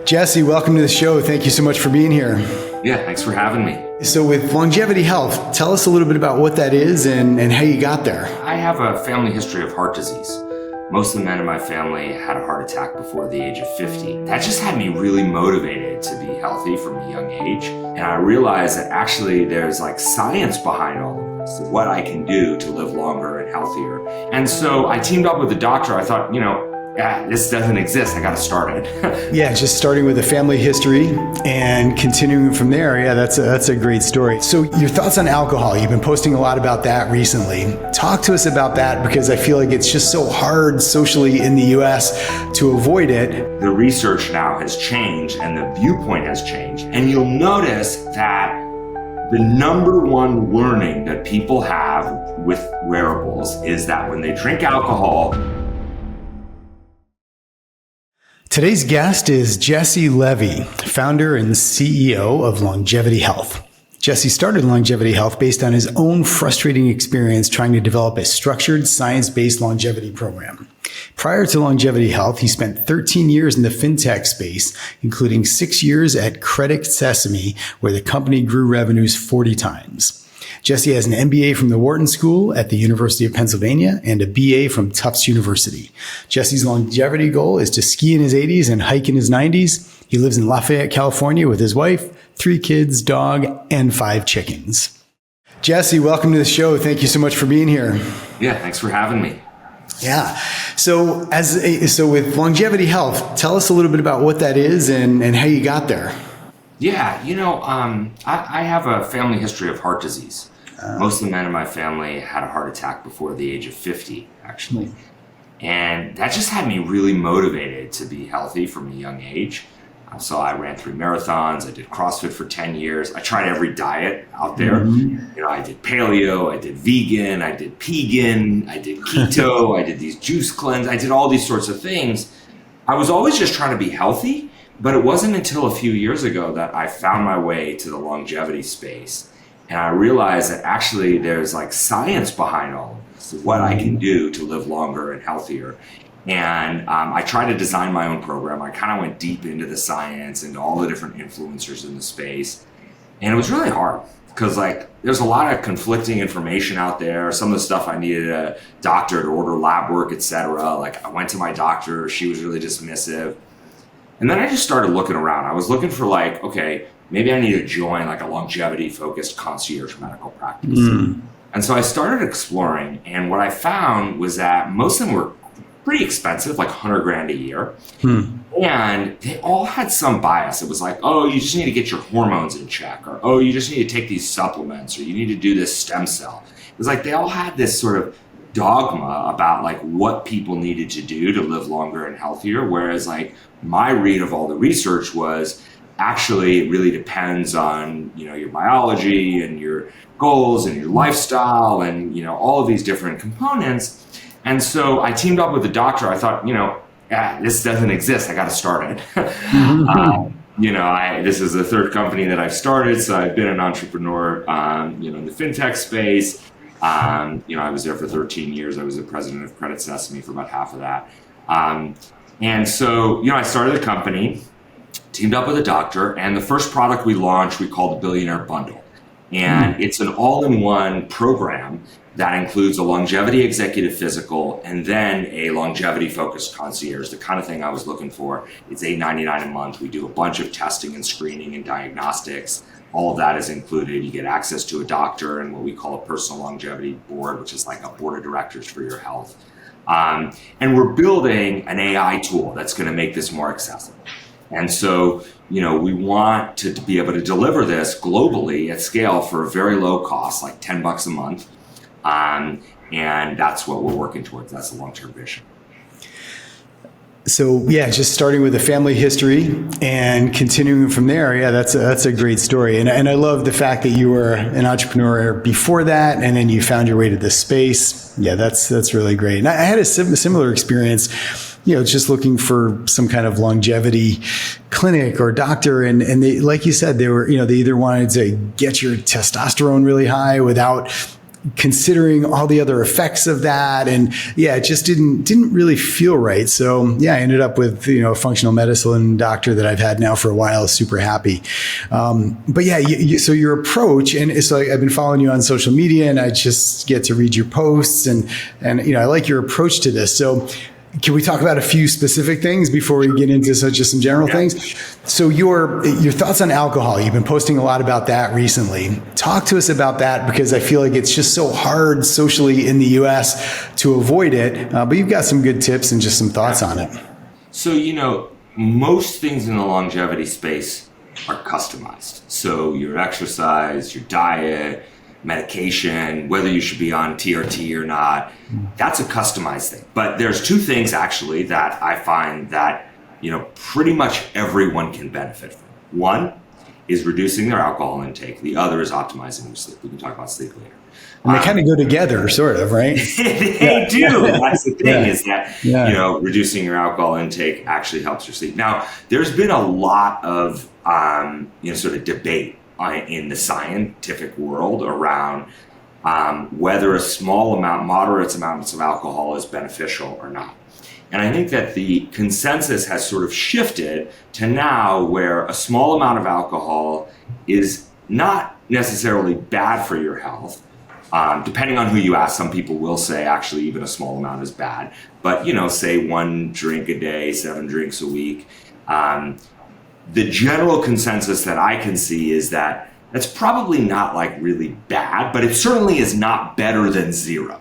Jesse, welcome to the show. Thank you so much for being here. Yeah, thanks for having me. So with Longevity Health, tell us a little bit about what that is and how you got there. I have a family history of heart disease. Most of the men in my family had a heart attack before the age of 50. That just had me really motivated to be healthy from a young age. And I realized that actually there's science behind all of this, what I can do to live longer and healthier. And so I teamed up with a doctor. I thought, this doesn't exist. I got to start it. Yeah, just starting with a family history and continuing from there. Yeah, that's a great story. So your thoughts on alcohol? You've been posting a lot about that recently. Talk to us about that because I feel like it's just so hard socially in the US to avoid it. The research now has changed and the viewpoint has changed. And you'll notice that the number one warning that people have with wearables is that when they drink alcohol. Today's guest is Jesse Levey, founder and CEO of Longevity Health. Jesse started Longevity Health based on his own frustrating experience trying to develop a structured, science-based longevity program. Prior to Longevity Health, he spent 13 years in the fintech space, including 6 years at Credit Sesame, where the company grew revenues 40 times. Jesse has an MBA from the Wharton School at the University of Pennsylvania and a BA from Tufts University. Jesse's longevity goal is to ski in his 80s and hike in his 90s. He lives in Lafayette, California with his wife, 3 kids, dog, and 5 chickens. Jesse, welcome to the show. Thank you so much for being here. Yeah, thanks for having me. Yeah. So with Longevity Health, tell us a little bit about what that is and how you got there. Yeah, I have a family history of heart disease. Most of the men in my family had a heart attack before the age of 50, actually. And that just had me really motivated to be healthy from a young age. So I ran 3 marathons, I did CrossFit for 10 years. I tried every diet out there. I did paleo, I did vegan, I did pegan, I did keto, I did these juice cleanse, I did all these sorts of things. I was always just trying to be healthy, but it wasn't until a few years ago that I found my way to the longevity space. And I realized that actually there's science behind all of this, what I can do to live longer and healthier. And I tried to design my own program. I kind of went deep into the science, into all the different influencers in the space. And it was really hard because there's a lot of conflicting information out there. Some of the stuff I needed a doctor to order lab work, etc. I went to my doctor, she was really dismissive. And then I just started looking around. I was looking for okay, maybe I need to join a longevity focused concierge medical practice. And so I started exploring, and what I found was that most of them were pretty expensive, $100,000 a year. And they all had some bias. It was oh, you just need to get your hormones in check, or oh, you just need to take these supplements, or you need to do this stem cell. It was they all had this sort of dogma about what people needed to do to live longer and healthier, whereas my read of all the research was actually it really depends on your biology and your goals and your lifestyle and all of these different components. And so I teamed up with a doctor. I thought, this doesn't exist. I got to start it. This is the 3rd company that I've started, so I've been an entrepreneur, in the fintech space. I was there for 13 years. I was the president of Credit Sesame for about half of that. And so, I started the company, teamed up with a doctor, and the first product we launched, we called the Billionaire Bundle. And it's an all-in-one program that includes a longevity executive physical and then a longevity-focused concierge, the kind of thing I was looking for. It's $8.99 a month. We do a bunch of testing and screening and diagnostics. All of that is included. You get access to a doctor and what we call a personal longevity board, which is a board of directors for your health. And we're building an AI tool that's going to make this more accessible. And so, we want to be able to deliver this globally at scale for a very low cost, $10 a month. And that's what we're working towards. That's the long-term vision. So yeah, just starting with a family history and continuing from there. Yeah, that's a great story. And I love the fact that you were an entrepreneur before that, and then you found your way to this space. Yeah, that's really great. And I had a similar experience, just looking for some kind of longevity clinic or doctor. And they, like you said, they were, they either wanted to get your testosterone really high without considering all the other effects of that. And yeah, it just didn't really feel right. So yeah, I ended up with, a functional medicine doctor that I've had now for a while, super happy. But yeah, so your approach, and it's like, I've been following you on social media and I just get to read your posts and, I like your approach to this. So can we talk about a few specific things before we get into just some general things? So your thoughts on alcohol, you've been posting a lot about that recently. Talk to us about that, because I feel like it's just so hard socially in the US to avoid it. But you've got some good tips and just some thoughts on it. So, most things in the longevity space are customized. So your exercise, your diet, medication, whether you should be on TRT or not, that's a customized thing. But there's two things actually that I find that, pretty much everyone can benefit from. One is reducing their alcohol intake. The other is optimizing their sleep. We can talk about sleep later. And they kind of go together, sort of, right? They do. That's the thing is that, reducing your alcohol intake actually helps your sleep. Now, there's been a lot of, sort of debate in the scientific world around whether a small amount, moderate amounts of alcohol is beneficial or not. And I think that the consensus has sort of shifted to now where a small amount of alcohol is not necessarily bad for your health. Depending on who you ask, some people will say actually even a small amount is bad. But, say 1 drink a day, 7 drinks a week. The general consensus that I can see is that that's probably not like really bad, but it certainly is not better than zero.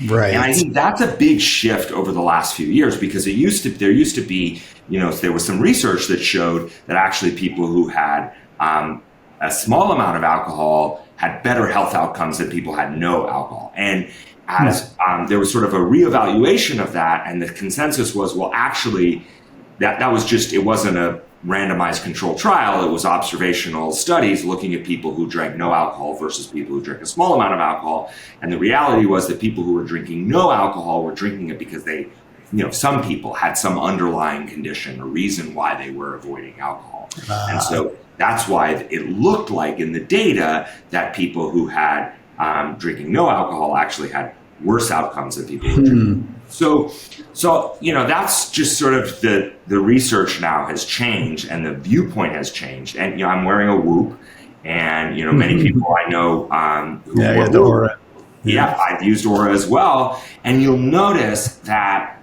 Right. And I think that's a big shift over the last few years, because there used to be, there was some research that showed that actually people who had a small amount of alcohol had better health outcomes than people had no alcohol. And as there was sort of a reevaluation of that, and the consensus was, well, actually, that was just, it wasn't a randomized controlled trial. It was observational studies looking at people who drank no alcohol versus people who drank a small amount of alcohol. And the reality was that people who were drinking no alcohol were drinking it because they, some people had some underlying condition or reason why they were avoiding alcohol. And so that's why it looked like in the data that people who had drinking no alcohol actually had worse outcomes than people who drinking. So that's just sort of the research now has changed and the viewpoint has changed. And I'm wearing a Whoop, and many people I know who wear the Aura. Yeah, I've used Aura as well, and you'll notice that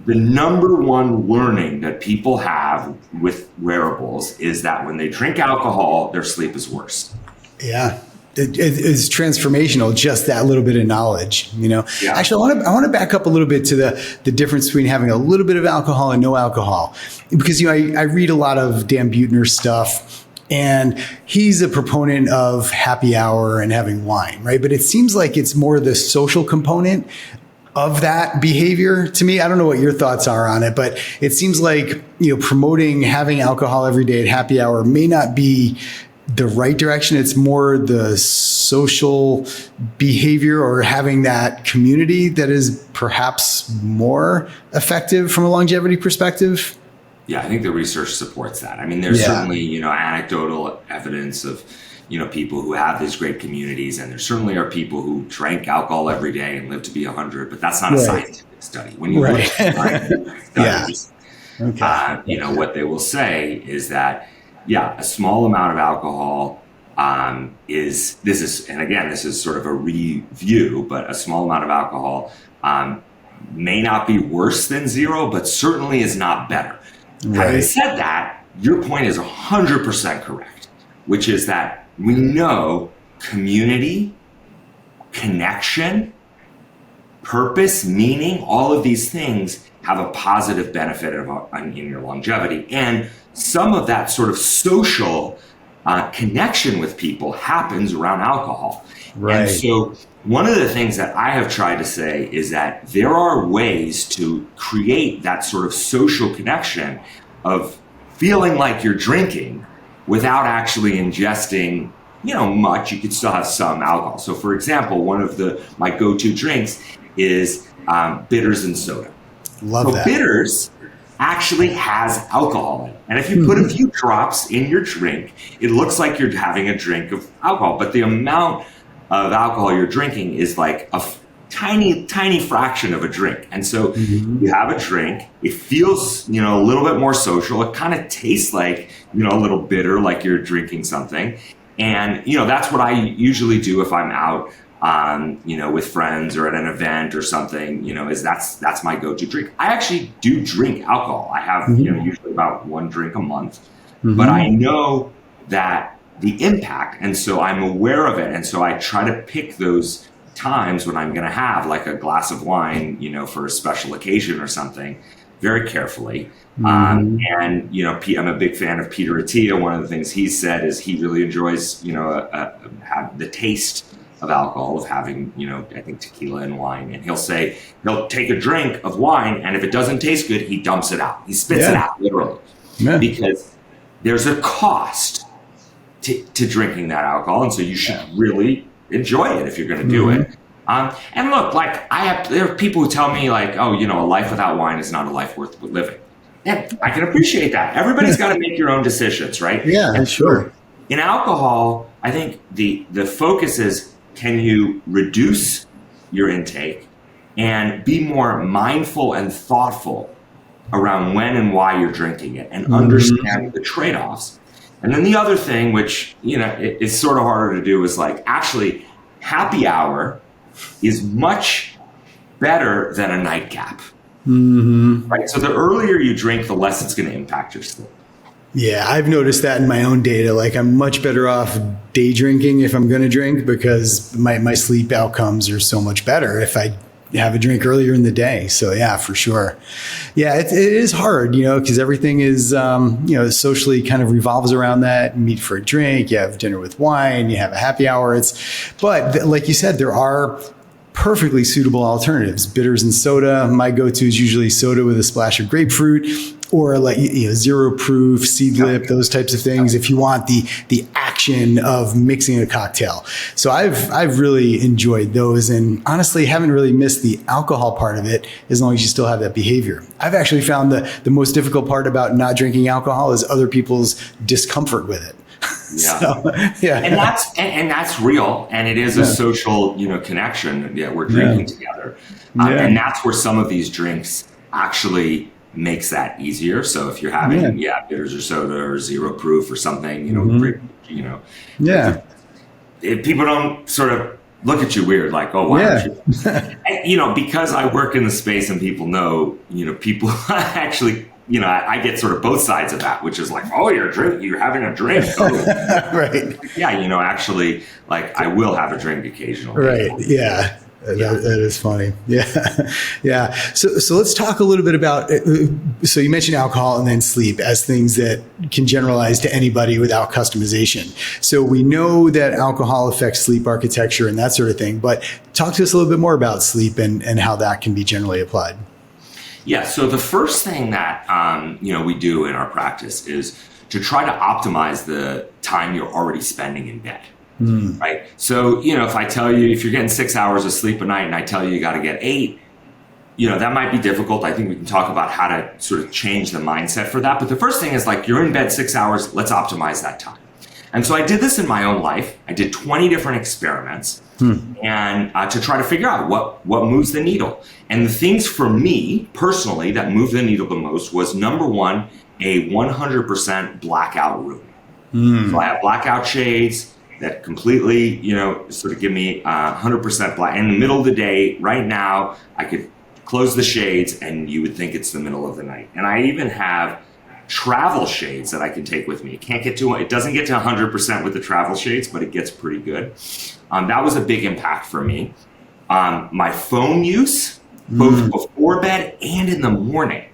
the number one learning that people have with wearables is that when they drink alcohol, their sleep is worse. Yeah. It's transformational, just that little bit of knowledge, Yeah. Actually, I want to back up a little bit to the difference between having a little bit of alcohol and no alcohol, because I read a lot of Dan Buettner's stuff, and he's a proponent of happy hour and having wine, right? But it seems like it's more the social component of that behavior to me. I don't know what your thoughts are on it, but it seems like promoting having alcohol every day at happy hour may not be the right direction. It's more the social behavior or having that community that is perhaps more effective from a longevity perspective. Yeah, I think the research supports that. I mean, there's certainly, anecdotal evidence of, people who have these great communities, and there certainly are people who drank alcohol every day and lived to be 100, but that's not a scientific study. When you look at scientific studies, what they will say is that a small amount of alcohol this is sort of a review, but a small amount of alcohol may not be worse than zero, but certainly is not better. Right. Having said that, your point is 100% correct, which is that we know community, connection, purpose, meaning, all of these things have a positive benefit in your longevity. And some of that sort of social connection with people happens around alcohol. Right. And so one of the things that I have tried to say is that there are ways to create that sort of social connection of feeling like you're drinking without actually ingesting, much. You could still have some alcohol. So for example, one of my go-to drinks is bitters and soda. Love that. Bitters actually has alcohol in it. And if you put a few drops in your drink, it looks like you're having a drink of alcohol, but the amount of alcohol you're drinking is like a tiny fraction of a drink. And so you have a drink, it feels, a little bit more social. It kind of tastes like, a little bitter, like you're drinking something. And, that's what I usually do if I'm out, with friends or at an event or something, is that's my go-to drink. I actually do drink alcohol. I have, usually about one drink a month, but I know that the impact. And so I'm aware of it. And so I try to pick those times when I'm going to have like a glass of wine, for a special occasion or something, very carefully. And, I'm a big fan of Peter Attia. One of the things he said is he really enjoys, have the taste of alcohol, of having, I think tequila and wine. And he'll take a drink of wine, and if it doesn't taste good, he dumps it out. He spits it out, literally. Yeah. Because there's a cost to drinking that alcohol. And so you should really enjoy it if you're going to do it. And look, like there are people who tell me like, oh, a life without wine is not a life worth living. Yeah, I can appreciate that. Everybody's got to make your own decisions, right? Yeah, and sure. So in alcohol, I think the focus is, can you reduce your intake and be more mindful and thoughtful around when and why you're drinking it, and understand the trade-offs. And then the other thing, which, it's sort of harder to do, is like, actually, happy hour is much better than a nightcap. Right? So the earlier you drink, the less it's going to impact your sleep. Yeah, I've noticed that in my own data. Like, I'm much better off day drinking if I'm going to drink, because my sleep outcomes are so much better if I have a drink earlier in the day. So yeah, for sure. Yeah, it is hard, because everything is, socially kind of revolves around that. You meet for a drink, you have dinner with wine, you have a happy hour. But like you said, there are perfectly suitable alternatives. Bitters and soda. My go-to is usually soda with a splash of grapefruit, or like, zero proof, seed lip, those types of things, if you want the action of mixing a cocktail. So I've really enjoyed those, and honestly haven't really missed the alcohol part of it, as long as you still have that behavior. I've actually found the most difficult part about not drinking alcohol is other people's discomfort with it. Yeah. So, yeah. And that's real. And it is a social, connection. Yeah, we're drinking together. And that's where some of these drinks actually makes that easier. So if you're having, bitters or soda or zero proof or something, if people don't sort of look at you weird, like, oh, why aren't you? And, because I work in the space and people know, people actually, I get sort of both sides of that, which is like, oh, you're having a drink. Oh. Right. Yeah. Actually, like, I will have a drink occasionally. Right. Yeah. That is funny. Yeah. Yeah. So let's talk a little bit about, so you mentioned alcohol and then sleep as things that can generalize to anybody without customization. So we know that alcohol affects sleep architecture and that sort of thing, but talk to us a little bit more about sleep and how that can be generally applied. Yeah. So the first thing that, we do in our practice is to try to optimize the time you're already spending in bed. Right. So, if I tell you, if you're getting 6 hours of sleep a night and I tell you got to get 8, that might be difficult. I think we can talk about how to sort of change the mindset for that. But the first thing is, like, you're in bed 6 hours, let's optimize that time. And so I did this in my own life. I did 20 different experiments and to try to figure out what moves the needle. And the things for me personally that moved the needle the most was, number one, a 100% blackout room. So I have blackout shades that completely, sort of give me 100% black. In the middle of the day, right now, I could close the shades and you would think it's the middle of the night. And I even have travel shades that I can take with me. It doesn't get to 100% with the travel shades, but it gets pretty good. That was a big impact for me. My phone use, both before bed and in the morning.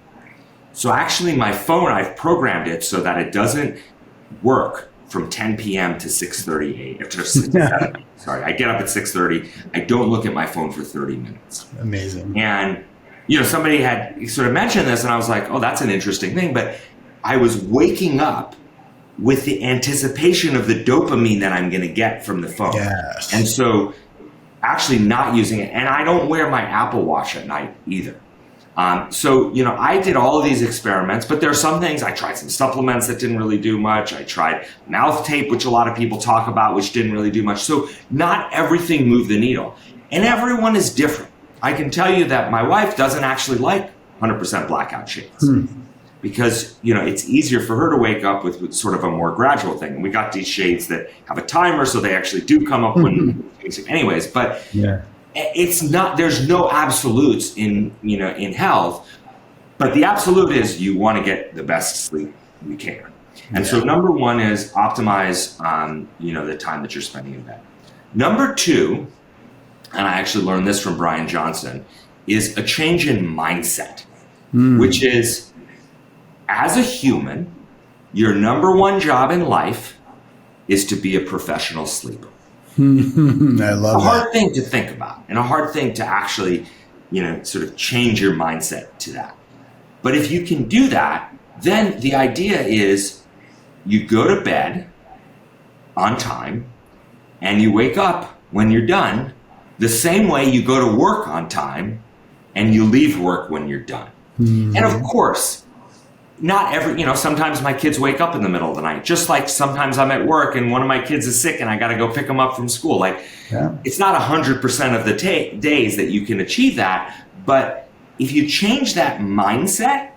So actually my phone, I've programmed it so that it doesn't work from 10 p.m. to 6:30. Sorry, I get up at 6:30. I don't look at my phone for 30 minutes. Amazing. And, somebody had sort of mentioned this and I was like, oh, that's an interesting thing. But I was waking up with the anticipation of the dopamine that I'm going to get from the phone. Yes. And so actually not using it. And I don't wear my Apple Watch at night either. So, I did all of these experiments, but there are some things. I tried some supplements that didn't really do much. I tried mouth tape, which a lot of people talk about, which didn't really do much. So not everything moved the needle. And everyone is different. I can tell you that my wife doesn't actually like 100% blackout shades. Because, it's easier for her to wake up with sort of a more gradual thing. And we got these shades that have a timer, so they actually do come up when anyways, but it's not, there's no absolutes in health, but the absolute is you want to get the best sleep you can. And so number one is optimize, the time that you're spending in bed. Number two, and I actually learned this from Brian Johnson, is a change in mindset, which is, as a human, your number one job in life is to be a professional sleeper. I love a hard thing to think about and a hard thing to actually, sort of change your mindset to that. But if you can do that, then the idea is you go to bed on time and you wake up when you're done the same way you go to work on time and you leave work when you're done. And of course, not every, sometimes my kids wake up in the middle of the night, just like sometimes I'm at work and one of my kids is sick and I got to go pick them up from school. It's not 100% of the days that you can achieve that. But if you change that mindset,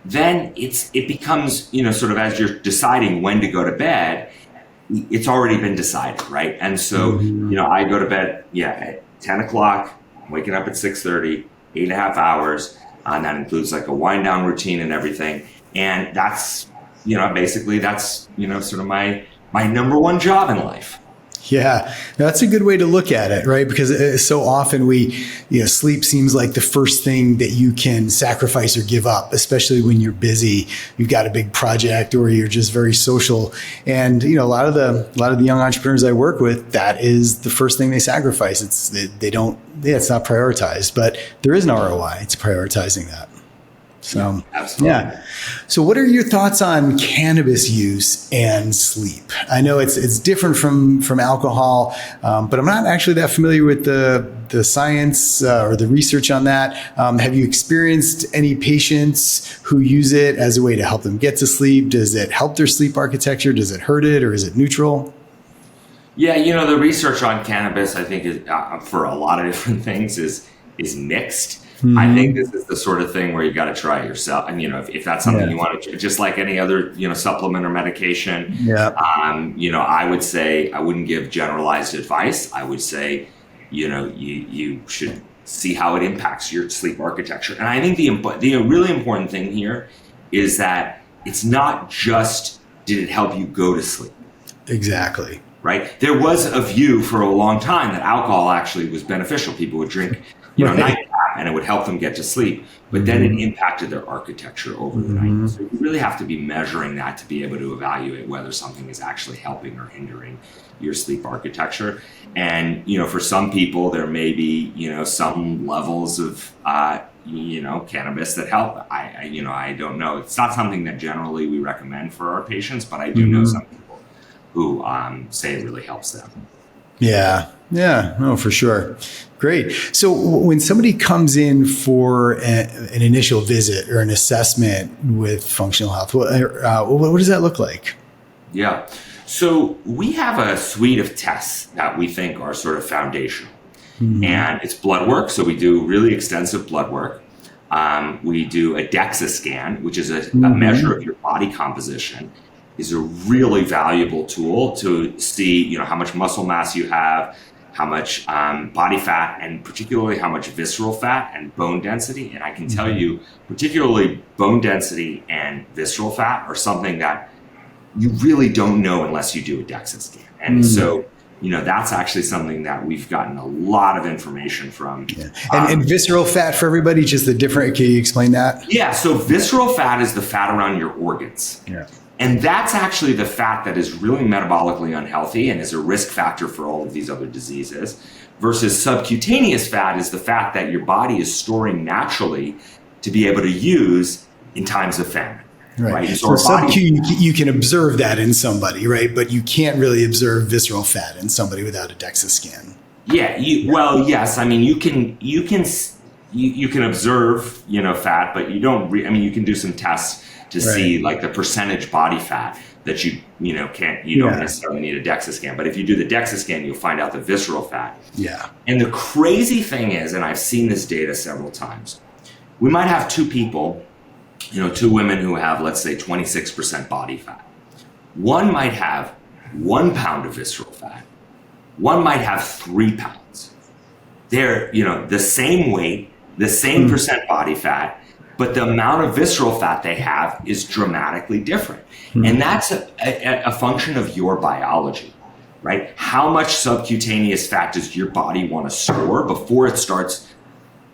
then it becomes, sort of as you're deciding when to go to bed, it's already been decided, right? And so, I go to bed, at 10 o'clock, waking up at 6:30, 8.5 hours. And that includes like a wind down routine and everything. And that's, basically that's, sort of my number one job in life. Yeah, that's a good way to look at it, right? Because so often sleep seems like the first thing that you can sacrifice or give up, especially when you're busy, you've got a big project or you're just very social. And, a lot of the young entrepreneurs I work with, that is the first thing they sacrifice. It's not prioritized, but there is an ROI to prioritizing that. So, absolutely. So what are your thoughts on cannabis use and sleep? I know it's different from alcohol, but I'm not actually that familiar with the science or the research on that. Have you experienced any patients who use it as a way to help them get to sleep? Does it help their sleep architecture? Does it hurt it, or is it neutral? Yeah, the research on cannabis, I think, is for a lot of different things is mixed. I think this is the sort of thing where you got to try it yourself. And, if that's something you want to, just like any other, supplement or medication, I would say I wouldn't give generalized advice. I would say, you should see how it impacts your sleep architecture. And I think the really important thing here is that it's not just, did it help you go to sleep? Exactly. Right. There was a view for a long time that alcohol actually was beneficial. People would drink, night and it would help them get to sleep. But then it impacted their architecture over the night. So you really have to be measuring that to be able to evaluate whether something is actually helping or hindering your sleep architecture. And, for some people, there may be, some levels of, cannabis that help. I don't know. It's not something that generally we recommend for our patients, but I do know some people who say it really helps them. Yeah. No, for sure. Great. So when somebody comes in for an initial visit or an assessment with functional health, what does that look like? Yeah. So we have a suite of tests that we think are sort of foundational. And it's blood work. So we do really extensive blood work. We do a DEXA scan, which is a measure of your body composition. Is a really valuable tool to see, how much muscle mass you have, how much body fat, and particularly how much visceral fat and bone density. And I can tell you, particularly bone density and visceral fat are something that you really don't know unless you do a DEXA scan. And so, that's actually something that we've gotten a lot of information from. Yeah. And visceral fat for everybody, just the different, can you explain that? Yeah, so visceral fat is the fat around your organs. Yeah. And that's actually the fat that is really metabolically unhealthy and is a risk factor for all of these other diseases, versus subcutaneous fat is the fat that your body is storing naturally to be able to use in times of famine. Right. So you can observe that in somebody, right? But you can't really observe visceral fat in somebody without a DEXA scan. Yeah. Well, yes. I mean, you can you can observe, fat, but you don't, you can do some tests to see like the percentage body fat that you don't necessarily need a DEXA scan. But if you do the DEXA scan, you'll find out the visceral fat. Yeah. And the crazy thing is, and I've seen this data several times, we might have two people, two women who have, let's say, 26% body fat. One might have 1 pound of visceral fat. One might have 3 pounds. They're, the same weight, the same percent body fat, but the amount of visceral fat they have is dramatically different. And that's a function of your biology, right? How much subcutaneous fat does your body want to store before it starts,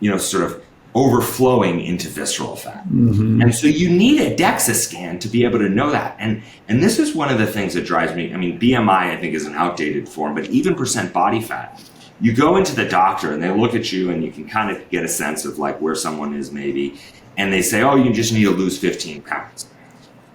sort of overflowing into visceral fat? And so you need a DEXA scan to be able to know that. And this is one of the things that drives me. BMI, I think, is an outdated form, but even percent body fat. You go into the doctor and they look at you and you can kind of get a sense of like where someone is maybe. And they say, oh, you just need to lose 15 pounds.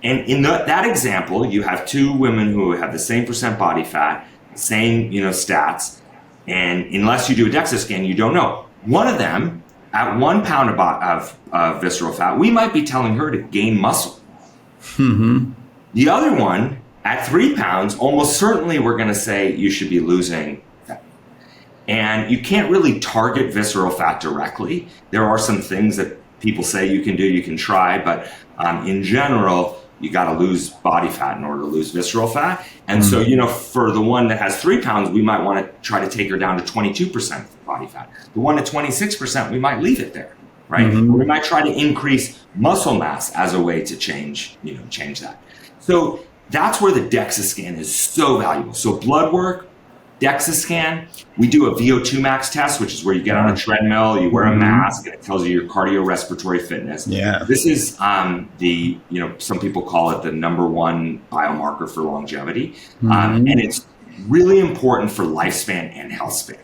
And in that example, you have two women who have the same percent body fat, same, stats. And unless you do a DEXA scan, you don't know. One of them, at 1 pound of visceral fat, we might be telling her to gain muscle. The other one, at 3 pounds, almost certainly we're going to say you should be losing fat. And you can't really target visceral fat directly. There are some things that people say you can do, you can try, but in general, you got to lose body fat in order to lose visceral fat. And so, for the one that has 3 pounds, we might want to try to take her down to 22% body fat. The one at 26%, we might leave it there, right? Or we might try to increase muscle mass as a way to change that. So that's where the DEXA scan is so valuable. So blood work, DEXA scan, we do a VO2 max test, which is where you get on a treadmill, you wear a mask, and it tells you your cardiorespiratory fitness. Yeah. This is some people call it the #1 biomarker for longevity. And it's really important for lifespan and health span.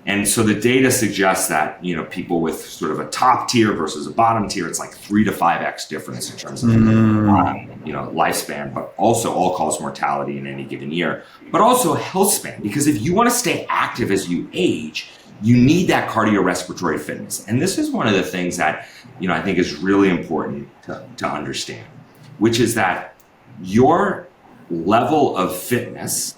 And so the data suggests that, people with sort of a top tier versus a bottom tier, it's like 3 to 5x difference in terms of, lifespan, but also all-cause mortality in any given year, but also health span. Because if you want to stay active as you age, you need that cardiorespiratory fitness. And this is one of the things that, I think is really important to understand, which is that your level of fitness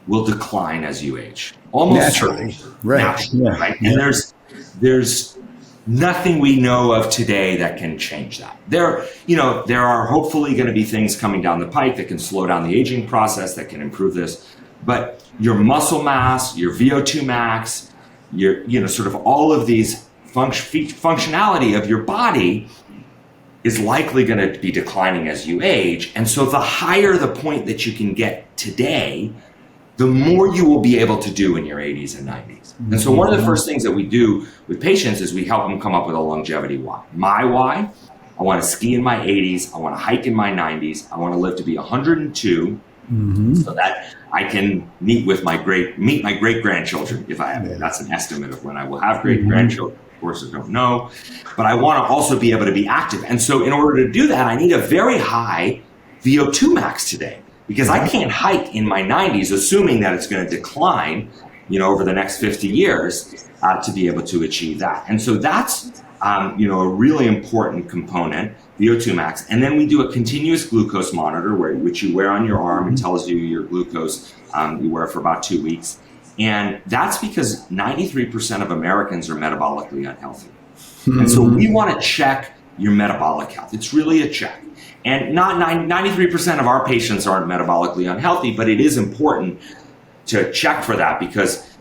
will decline as you age. Almost naturally, right? Right? And there's nothing we know of today that can change that. There are hopefully going to be things coming down the pike that can slow down the aging process, that can improve this. But your muscle mass, your VO2 max, your sort of all of these functionality of your body is likely going to be declining as you age. And so the higher the point that you can get today, the more you will be able to do in your 80s and 90s. And so one of the first things that we do with patients is we help them come up with a longevity why. My why, I want to ski in my 80s, I want to hike in my 90s, I want to live to be 102 so that I can meet my great-grandchildren if I have it. That's an estimate of when I will have great-grandchildren. Of course, I don't know. But I want to also be able to be active. And so in order to do that, I need a very high VO2 max today. Because I can't hike in my 90s, assuming that it's going to decline, over the next 50 years to be able to achieve that. And so that's, a really important component, VO2 max. And then we do a continuous glucose monitor, which you wear on your arm and tells you your glucose. You wear it for about 2 weeks. And that's because 93% of Americans are metabolically unhealthy. And so we want to check your metabolic health. It's really a check. And not 93% of our patients aren't metabolically unhealthy, but it is important to check for that because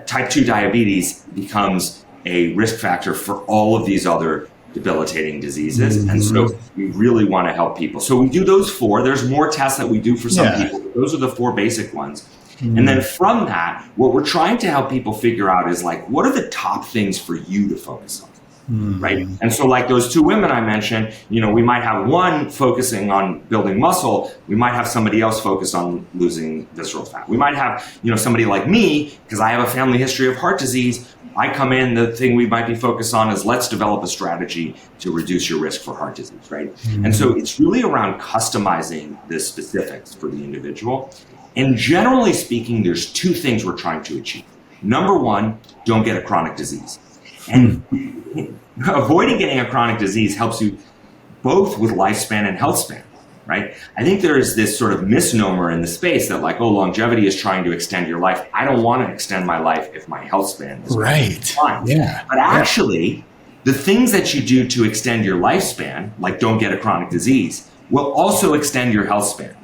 type 2 diabetes becomes a risk factor for all of these other debilitating diseases. And so we really want to help people. So we do those 4. There's more tests that we do for some people, but those are the 4 basic ones. And then from that, what we're trying to help people figure out is like, what are the top things for you to focus on? Right. And so like those 2 women I mentioned, we might have one focusing on building muscle. We might have somebody else focused on losing visceral fat. We might have, somebody like me, because I have a family history of heart disease. I come in, the thing we might be focused on is let's develop a strategy to reduce your risk for heart disease. Right. And so it's really around customizing the specifics for the individual. And generally speaking, there's 2 things we're trying to achieve. Number 1, don't get a chronic disease. And avoiding getting a chronic disease helps you both with lifespan and health span, right? I think there is this sort of misnomer in the space that like, oh, longevity is trying to extend your life. I don't want to extend my life if my health span is fine. Yeah. But actually, the things that you do to extend your lifespan, like don't get a chronic disease, will also extend your health span.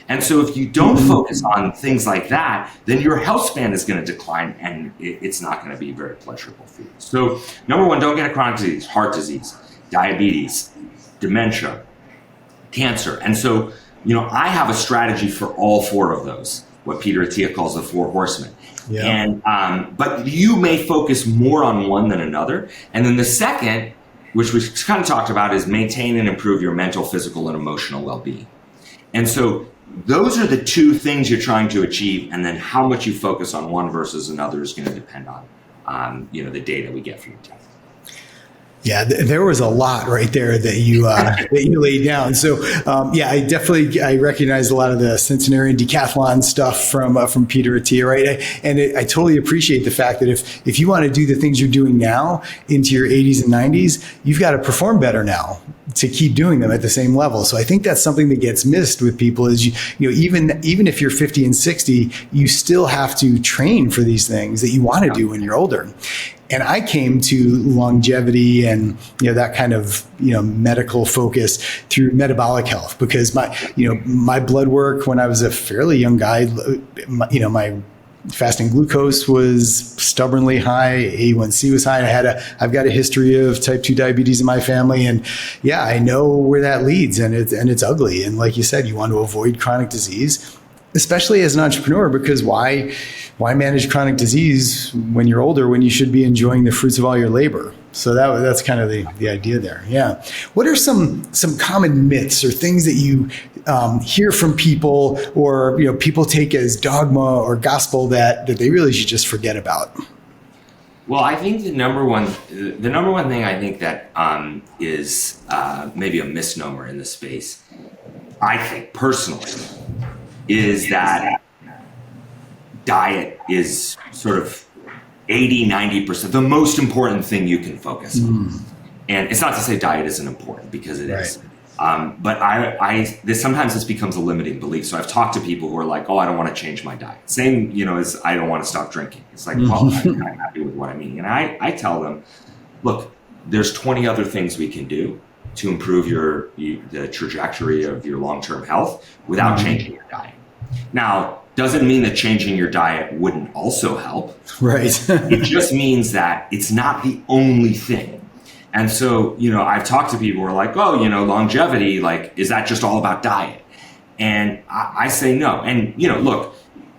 And so if you don't focus on things like that, then your health span is going to decline and it's not going to be very pleasurable for you. So number one, don't get a chronic disease, heart disease, diabetes, dementia, cancer. And so, I have a strategy for all four of those, what Peter Attia calls the four horsemen. Yeah. And, but you may focus more on one than another. And then the second, which we kind of talked about, is maintain and improve your mental, physical, and emotional well-being. And so those are the two things you're trying to achieve. And then how much you focus on one versus another is going to depend on, the data we get from your test. Yeah, there was a lot right there that you laid down. So I recognize a lot of the centenarian decathlon stuff from Peter Attia, right? I totally appreciate the fact that if you want to do the things you're doing now into your 80s and 90s, you've got to perform better now to keep doing them at the same level. So I think that's something that gets missed with people is even if you're 50 and 60, you still have to train for these things that you want to do when you're older. And I came to longevity and that kind of medical focus through metabolic health because my blood work when I was a fairly young guy, my fasting glucose was stubbornly high, A1C was high. I've got a history of type 2 diabetes in my family, and I know where that leads, and it's ugly. And like you said, you want to avoid chronic disease, especially as an entrepreneur, because why manage chronic disease when you're older when you should be enjoying the fruits of all your labor? So that's kind of the idea there. Yeah. What are some common myths or things that you hear from people or people take as dogma or gospel that they really should just forget about? Well, I think the number one thing I think that is maybe a misnomer in the space, I think personally, is that diet is sort of 80-90% the most important thing you can focus on. And it's not to say diet isn't important, because it is. But sometimes this becomes a limiting belief. So I've talked to people who are like, oh, I don't want to change my diet. Same, as I don't want to stop drinking. It's like, well, I'm not happy with what I'm eating. And I tell them, look, there's 20 other things we can do to improve the trajectory of your long-term health without changing your diet. Now, doesn't mean that changing your diet wouldn't also help. Right. It just means that it's not the only thing. And so, I've talked to people who are like, oh, longevity, like, is that just all about diet? And I say no. And, look,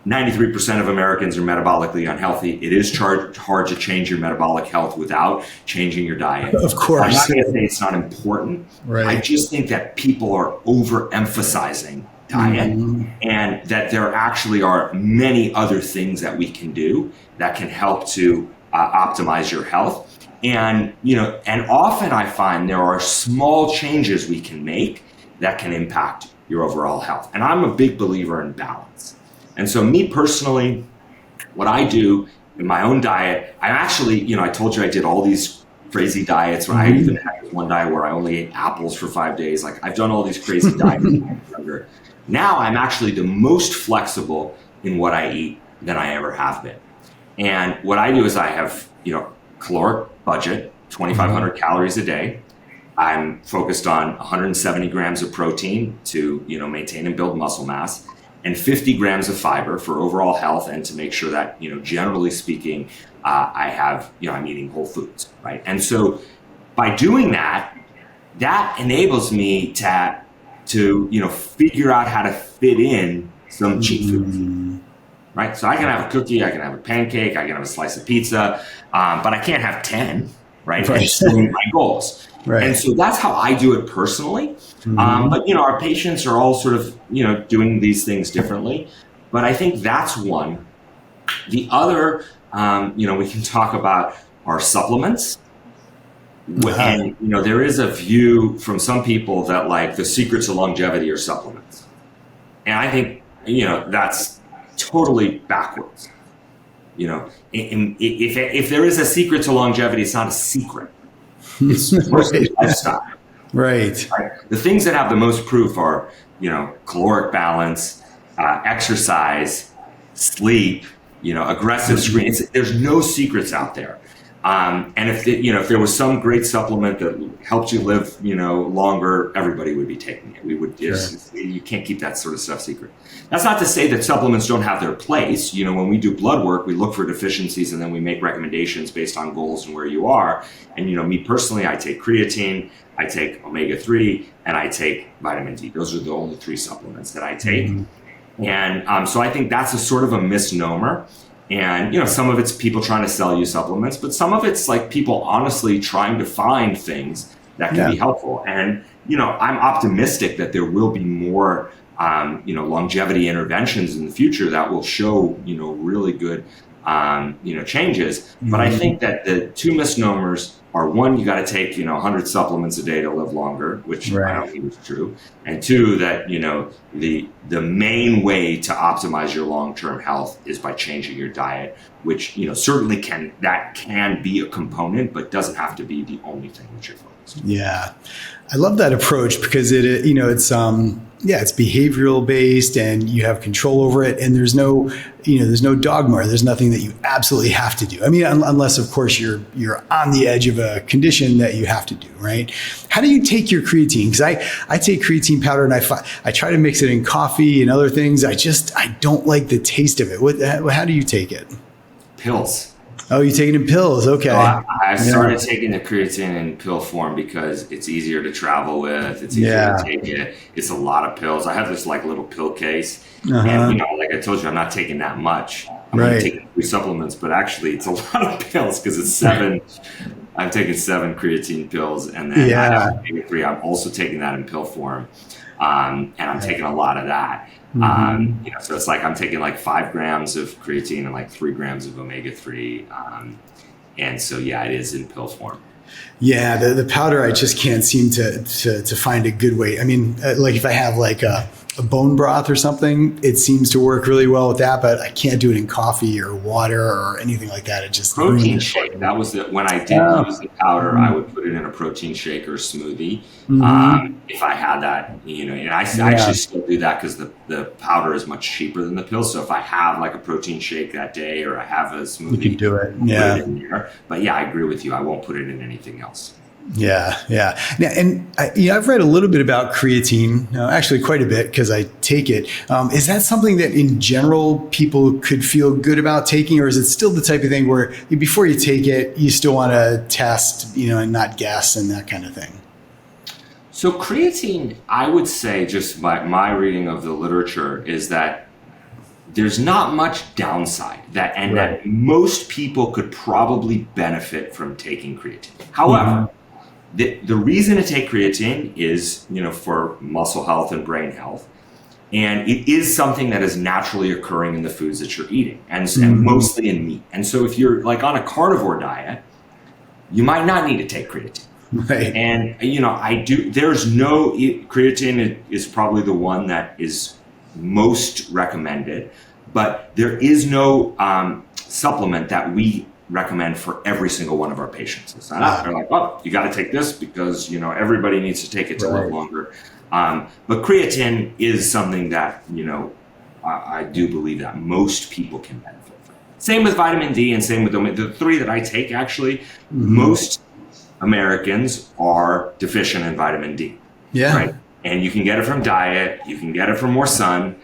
93% of Americans are metabolically unhealthy. It is hard to change your metabolic health without changing your diet. Of course. I'm not going to say it's not important. Right. I just think that people are overemphasizing diet, and that there actually are many other things that we can do that can help to optimize your health. And, and often I find there are small changes we can make that can impact your overall health. And I'm a big believer in balance. And so me personally, what I do in my own diet, I actually, I told you I did all these crazy diets. I even had one diet where I only ate apples for 5 days. Like, I've done all these crazy diets when I was younger. Now I'm actually the most flexible in what I eat than I ever have been. And what I do is I have, caloric budget, 2,500 calories a day. I'm focused on 170 grams of protein to, maintain and build muscle mass, and 50 grams of fiber for overall health and to make sure that, generally speaking, I have, I'm eating whole foods, right? And so by doing that enables me to figure out how to fit in some cheat foods, right? So I can have a cookie, I can have a pancake, I can have a slice of pizza, but I can't have 10, right? And still meet my goals. Right. And so that's how I do it personally. But, our patients are all sort of, doing these things differently. But I think that's one. The other, we can talk about our supplements. And, there is a view from some people that like the secret to longevity are supplements. And I think, that's totally backwards. if there is a secret to longevity, it's not a secret. It's mostly lifestyle. Right. The things that have the most proof are, caloric balance, exercise, sleep, aggressive screening. There's no secrets out there. And if there was some great supplement that helped you live, longer, everybody would be taking it. You can't keep that sort of stuff secret. That's not to say that supplements don't have their place. When we do blood work, we look for deficiencies and then we make recommendations based on goals and where you are. And, me personally, I take creatine, I take omega-3, and I take vitamin D. Those are the only 3 supplements that I take. Mm-hmm. And so I think that's a sort of a misnomer. And, some of it's people trying to sell you supplements, but some of it's like people honestly trying to find things that can be helpful. And, I'm optimistic that there will be more, longevity interventions in the future that will show, really good, changes. Mm-hmm. But I think that the 2 misnomers are, 1, you got to take, 100 supplements a day to live longer, which I don't think is true. And 2, that, the main way to optimize your long-term health is by changing your diet, which, certainly can be a component, but doesn't have to be the only thing that you're focused on. Yeah. I love that approach because it's behavioral based and you have control over it. And there's no dogma. There's nothing that you absolutely have to do. I mean, unless of course you're on the edge of a condition that you have to do, right? How do you take your creatine? Because I take creatine powder and I try to mix it in coffee and other things. I don't like the taste of it. How do you take it? Pills. Oh, you take it in pills. Okay. So I started taking the creatine in pill form because it's easier to travel with. It's easier to take it. It's a lot of pills. I have this little pill case. And, like I told you, I'm not taking that much. I'm only taking 3 supplements, but actually it's a lot of pills because it's 7. I'm taking 7 creatine pills. And then I have omega-3. I'm also taking that in pill form. And I'm taking a lot of that. Mm-hmm. So it's I'm taking 5 grams of creatine and 3 grams of omega-3. And so, it is in pill form. Yeah. The powder, I just can't seem to find a good way. I mean, if I have a bone broth or something, it seems to work really well with that, but I can't do it in coffee or water or anything like that. It just protein shake. That was when I did use the powder, I would put it in a protein shake or smoothie. Mm-hmm. If I had that, and I actually still do that because the powder is much cheaper than the pill. So if I have a protein shake that day or I have a smoothie, you can do it. Yeah. Put it in there. But I agree with you. I won't put it in anything else. Yeah. Now, and I've read a little bit about creatine, actually quite a bit because I take it. Is that something that in general people could feel good about taking, or is it still the type of thing where before you take it, you still want to test, and not guess and that kind of thing? So creatine, I would say, just by my reading of the literature, is that there's not much downside that most people could probably benefit from taking creatine. However, the reason to take creatine is, for muscle health and brain health. And it is something that is naturally occurring in the foods that you're eating and mostly in meat. And so if you're on a carnivore diet, you might not need to take creatine. Right. And, creatine is probably the one that is most recommended, but there is no supplement that we recommend for every single one of our patients. It's not they're you got to take this because everybody needs to take it to live longer. But creatine is something that I do believe that most people can benefit from. Same with vitamin D and same with the 3 that I take. Actually, most Americans are deficient in vitamin D. Yeah. Right. And you can get it from diet. You can get it from more sun.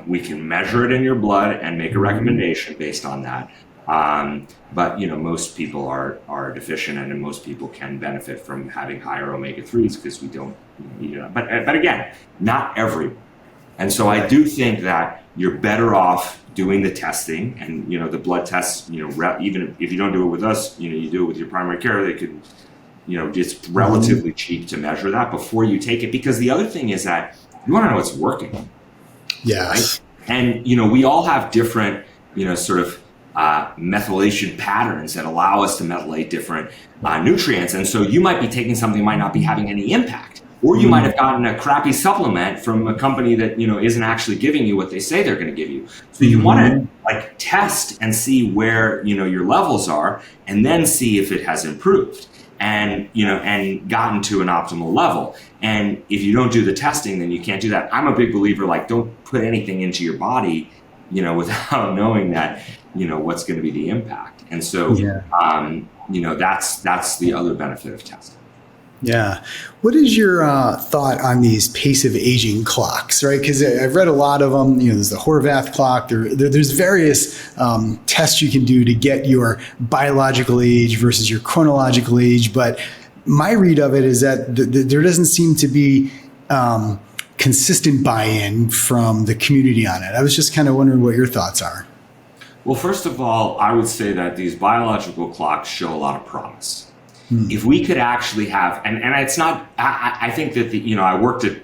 We can measure it in your blood and make a recommendation based on that. But most people are deficient, and most people can benefit from having higher omega-3s because we don't need it. But again, not everyone. And so I do think that you're better off doing the testing and the blood tests. Even if you don't do it with us, you do it with your primary care. They could, it's relatively cheap to measure that before you take it. Because the other thing is that you want to know what's working. Yes. Right? And we all have different methylation patterns that allow us to methylate different nutrients. And so you might be taking something that might not be having any impact. or you might have gotten a crappy supplement from a company that, isn't actually giving you what they say they're going to give you. So you want to like test and see where, your levels are, and then see if it has improved and, and gotten to an optimal level. And if you don't do the testing, then you can't do that. I'm a big believer, like, don't put anything into your body, without knowing that, what's going to be the impact. And so, that's the other benefit of testing. Yeah. What is your thought on these pace of aging clocks, right? Because I've read a lot of them. There's the Horvath clock. There's various tests you can do to get your biological age versus your chronological age. But my read of it is that there doesn't seem to be consistent buy-in from the community on it. I was just kind of wondering what your thoughts are. Well, first of all, I would say that these biological clocks show a lot of promise. If we could actually have, and it's not, I think that I worked at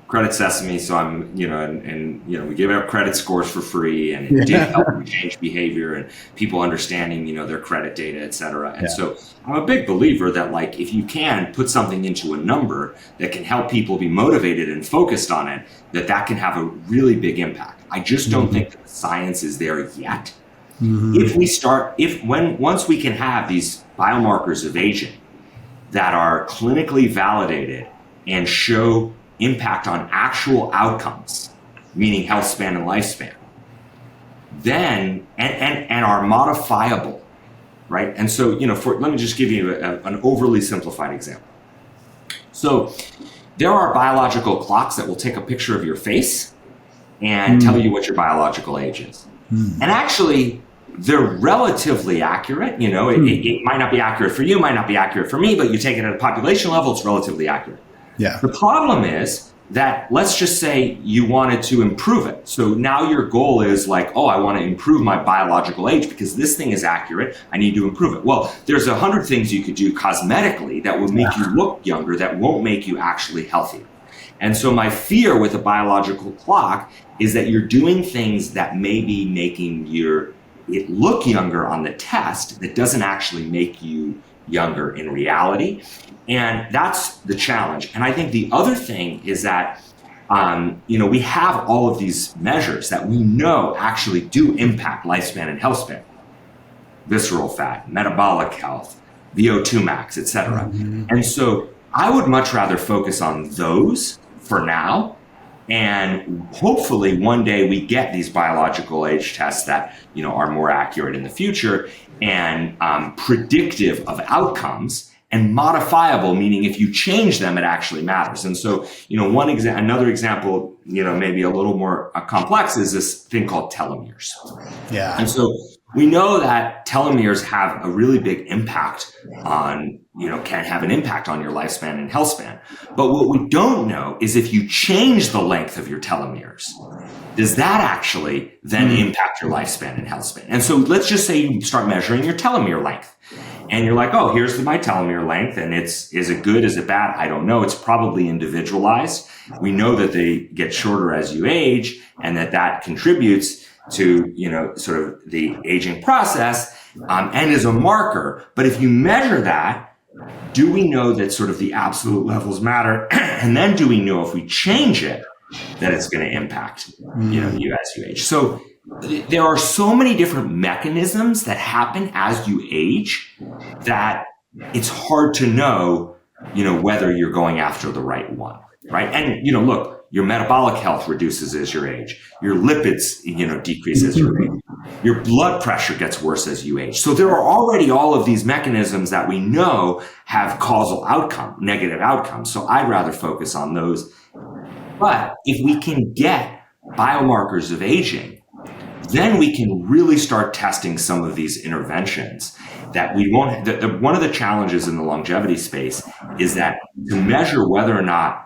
Credit Sesame, so I'm, and we give out credit scores for free, and it did help me change behavior and people understanding, their credit data, et cetera. And so I'm a big believer that, like, if you can put something into a number that can help people be motivated and focused on it, that can have a really big impact. I just don't think that the science is there yet. Once we can have these biomarkers of aging that are clinically validated and show impact on actual outcomes, meaning health span and lifespan, then, and are modifiable, right? And so, let me just give you an overly simplified example. So there are biological clocks that will take a picture of your face and tell you what your biological age is. And actually, they're relatively accurate. It might not be accurate for you, might not be accurate for me, but you take it at a population level, it's relatively accurate. Yeah. The problem is that, let's just say you wanted to improve it. So now your goal is like, I want to improve my biological age because this thing is accurate. I need to improve it. Well, there's 100 things you could do cosmetically that will make you look younger, that won't make you actually healthier. And so my fear with a biological clock is that you're doing things that may be making it look younger on the test that doesn't actually make you younger in reality. And that's the challenge. And I think the other thing is that, we have all of these measures that we know actually do impact lifespan and health span, visceral fat, metabolic health, VO2 max, et cetera. And so I would much rather focus on those for now. And hopefully one day we get these biological age tests that, are more accurate in the future and predictive of outcomes and modifiable, meaning if you change them, it actually matters. And so, another example, maybe a little more complex is this thing called telomeres. Yeah. And so we know that telomeres have a really big impact on, can have an impact on your lifespan and health span. But what we don't know is if you change the length of your telomeres, does that actually then impact your lifespan and health span? And so let's just say you start measuring your telomere length. And you're like, here's my telomere length, and is it good, is it bad? I don't know. It's probably individualized. We know that they get shorter as you age, and that contributes to, sort of the aging process, and is a marker. But if you measure that, do we know that sort of the absolute levels matter? And then do we know if we change it, that it's going to impact, you as you age? So there are so many different mechanisms that happen as you age that it's hard to know, whether you're going after the right one, right? And, look, your metabolic health reduces as you age. Your lipids, decrease as you age. Your blood pressure gets worse as you age. So there are already all of these mechanisms that we know have causal negative outcomes. So I'd rather focus on those. But if we can get biomarkers of aging, then we can really start testing some of these interventions that we won't. One of the challenges in the longevity space is that to measure whether or not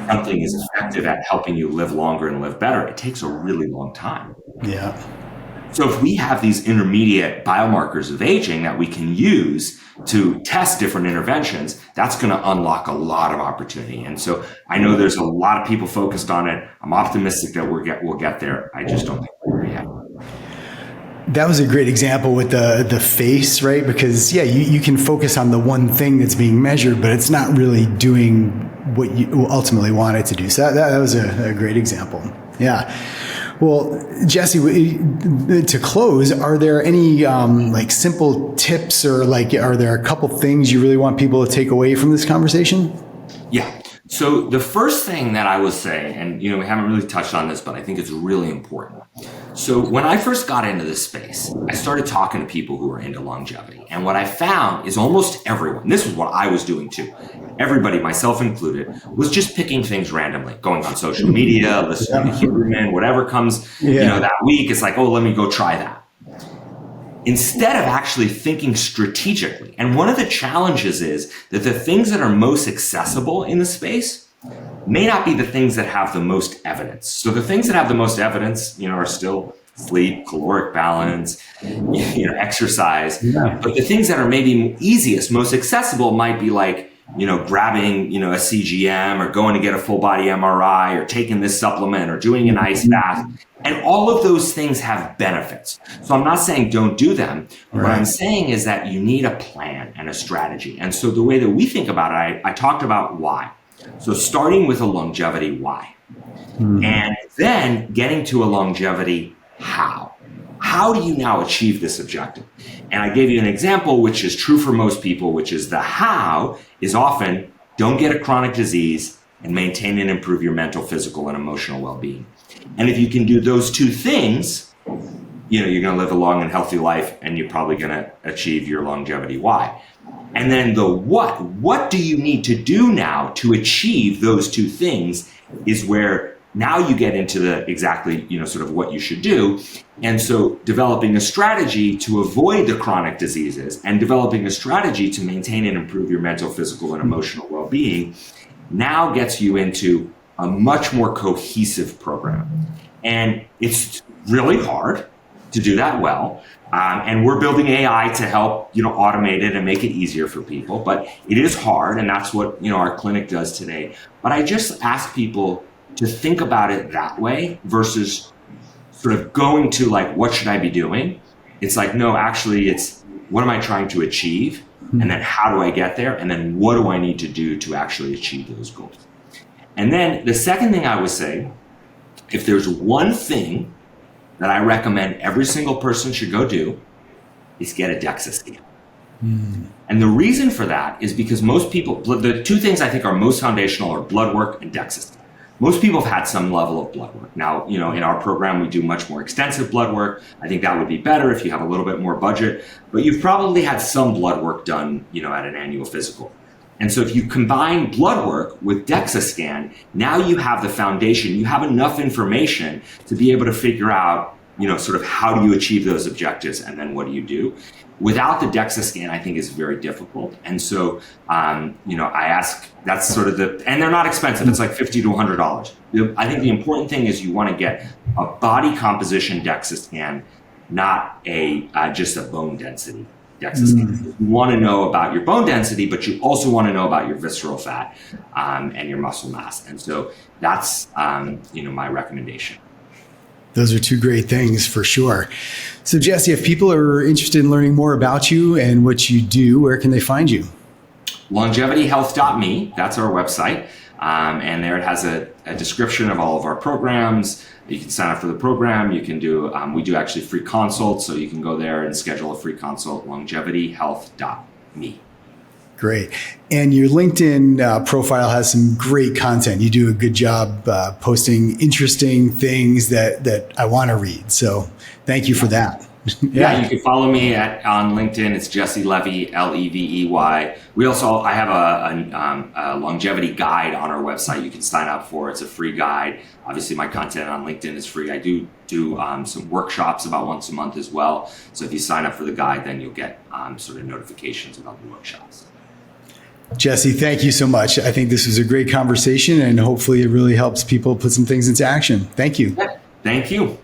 something is effective at helping you live longer and live better, it takes a really long time. Yeah. So if we have these intermediate biomarkers of aging that we can use to test different interventions, that's going to unlock a lot of opportunity. And so I know there's a lot of people focused on it. I'm optimistic that we'll get there. I just don't think we're there yet. That was a great example with the face, right? Because you can focus on the one thing that's being measured, but it's not really doing what you ultimately want it to do. So that was a great example. Yeah. Well, Jesse, to close, are there any like simple tips or are there a couple things you really want people to take away from this conversation? Yeah. So the first thing that I would say, and we haven't really touched on this, but I think it's really important. So when I first got into this space, I started talking to people who were into longevity. And what I found is almost everyone, this was what I was doing too, everybody, myself included, was just picking things randomly, going on social media, listening to Huberman, whatever comes that week. It's like, oh, let me go try that. Instead of actually thinking strategically. And one of the challenges is that the things that are most accessible in the space may not be the things that have the most evidence. So the things that have the most evidence, are still sleep, caloric balance, exercise. Yeah. But the things that are maybe easiest, most accessible might be like, grabbing, a CGM or going to get a full body MRI or taking this supplement or doing an ice bath. And all of those things have benefits. So I'm not saying don't do them. Right. What I'm saying is that you need a plan and a strategy. And so the way that we think about it, I talked about why. So starting with a longevity why. And then getting to a longevity how. How do you now achieve this objective? And I gave you an example, which is true for most people, which is the how is often don't get a chronic disease and maintain and improve your mental, physical, and emotional well-being. And if you can do those two things, you're going to live a long and healthy life, and you're probably going to achieve your longevity why. And then the what do you need to do now to achieve those two things is where now you get into the exactly, sort of what you should do. And so developing a strategy to avoid the chronic diseases and developing a strategy to maintain and improve your mental, physical, and emotional well-being now gets you into a much more cohesive program. And it's really hard to do that well. And we're building AI to help, automate it and make it easier for people. But it is hard, and that's what, our clinic does today. But I just ask people to think about it that way versus sort of going to like, what should I be doing? It's like, no, actually it's what am I trying to achieve? And then how do I get there? And then what do I need to do to actually achieve those goals? And then the second thing I would say, if there's one thing that I recommend every single person should go do, is get a DEXA scan. And the reason for that is because most people, the two things I think are most foundational are blood work and DEXA scan. Most people have had some level of blood work. Now, in our program, we do much more extensive blood work. I think that would be better if you have a little bit more budget, but you've probably had some blood work done, at an annual physical. And so if you combine blood work with DEXA scan, now you have the foundation, you have enough information to be able to figure out, sort of how do you achieve those objectives and then what do you do? Without the DEXA scan, I think is very difficult. And so, I ask, that's sort of and they're not expensive. It's like $50 to $100. I think the important thing is you want to get a body composition DEXA scan, not just a bone density DEXA scan. You want to know about your bone density, but you also want to know about your visceral fat and your muscle mass. And so that's, my recommendation. Those are two great things for sure. So Jesse, if people are interested in learning more about you and what you do, where can they find you? longevityhealth.me, that's our website. And there it has a description of all of our programs. You can sign up for the program. You can do, we do actually free consults. So you can go there and schedule a free consult, longevityhealth.me. Great. And your LinkedIn profile has some great content. You do a good job posting interesting things that I want to read. So thank you for that. Yeah, you can follow me on LinkedIn. It's Jesse Levey, Levey. I have a longevity guide on our website you can sign up for. It's a free guide. Obviously, my content on LinkedIn is free. I do some workshops about once a month as well. So if you sign up for the guide, then you'll get sort of notifications about the workshops. Jesse, thank you so much. I think this was a great conversation, and hopefully it really helps people put some things into action. Thank you. Yeah, thank you.